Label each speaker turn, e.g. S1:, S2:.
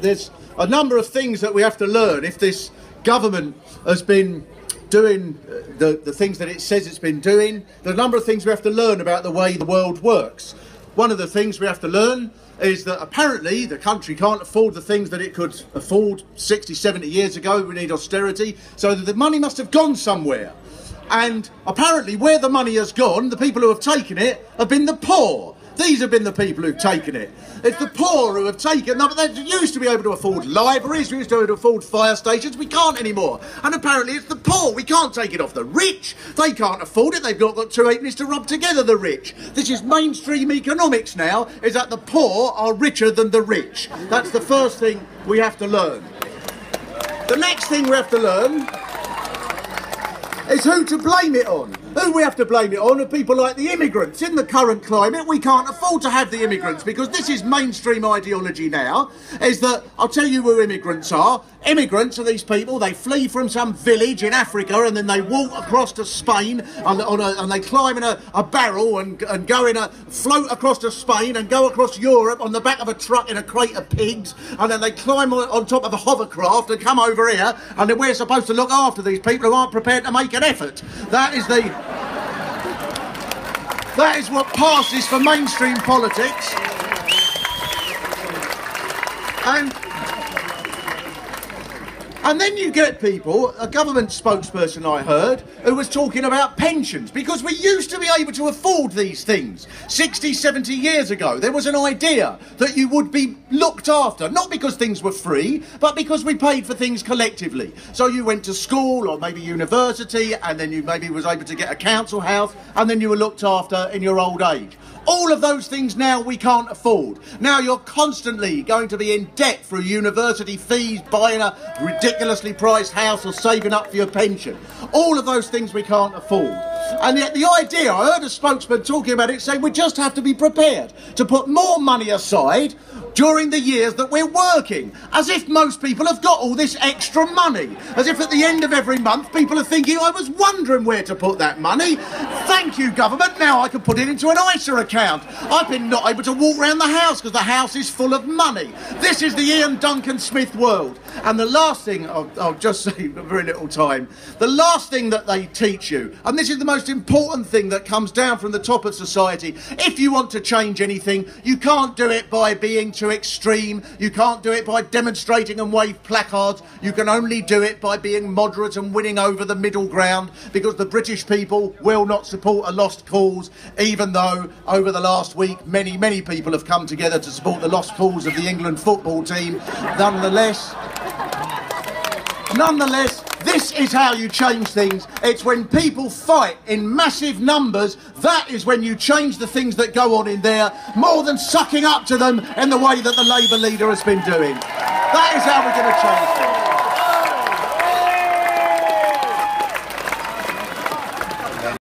S1: there's a number of things that we have to learn if this government has been doing the things that it says it's been doing. There are a number of things we have to learn about the way the world works. One of the things we have to learn is that apparently the country can't afford the things that it could afford 60, 70 years ago. We need austerity, so that the money must have gone somewhere. And apparently where the money has gone, the people who have taken it have been the poor. These have been the people who've taken it. It's the poor who have taken... No, but they used to be able to afford libraries, we used to be able to afford fire stations. We can't anymore. And apparently it's the poor. We can't take it off the rich. They can't afford it. They've not got two halfpennies to rub together, the rich. This is mainstream economics now, is that the poor are richer than the rich. That's the first thing we have to learn. The next thing we have to learn is who to blame it on. Who we have to blame it on are people like the immigrants. In the current climate, we can't afford to have the immigrants, because this is mainstream ideology now, is that, I'll tell you who immigrants are. Immigrants are these people, they flee from some village in Africa and then they walk across to Spain and they climb in a barrel and go in a float across to Spain and go across Europe on the back of a truck in a crate of pigs, and then they climb on top of a hovercraft and come over here, and then we're supposed to look after these people who aren't prepared to make an effort. That is what passes for mainstream politics. And then you get people, a government spokesperson I heard, who was talking about pensions, because we used to be able to afford these things 60, 70 years ago. There was an idea that you would be looked after, not because things were free, but because we paid for things collectively. So you went to school or maybe university, and then you maybe was able to get a council house, and then you were looked after in your old age. All of those things now we can't afford. Now you're constantly going to be in debt through university fees, buying a ridiculously priced house or saving up for your pension. All of those things we can't afford. And yet the idea, I heard a spokesman talking about it, saying we just have to be prepared to put more money aside during the years that we're working, as if most people have got all this extra money, as if at the end of every month people are thinking, I was wondering where to put that money. Thank you, government, now I can put it into an ISA account. I've been not able to walk around the house because the house is full of money. This is the Ian Duncan Smith world. And the last thing, I'll just say very little time, the last thing that they teach you, and this is the most important thing that comes down from the top of society, if you want to change anything, you can't do it by being too extreme, you can't do it by demonstrating and wave placards, you can only do it by being moderate and winning over the middle ground, because the British people will not support a lost cause, even though over the last week many people have come together to support the lost cause of the England football team. Nonetheless, this is how you change things. It's when people fight in massive numbers, that is when you change the things that go on in there, more than sucking up to them in the way that the Labour leader has been doing. That is how we're going to change things.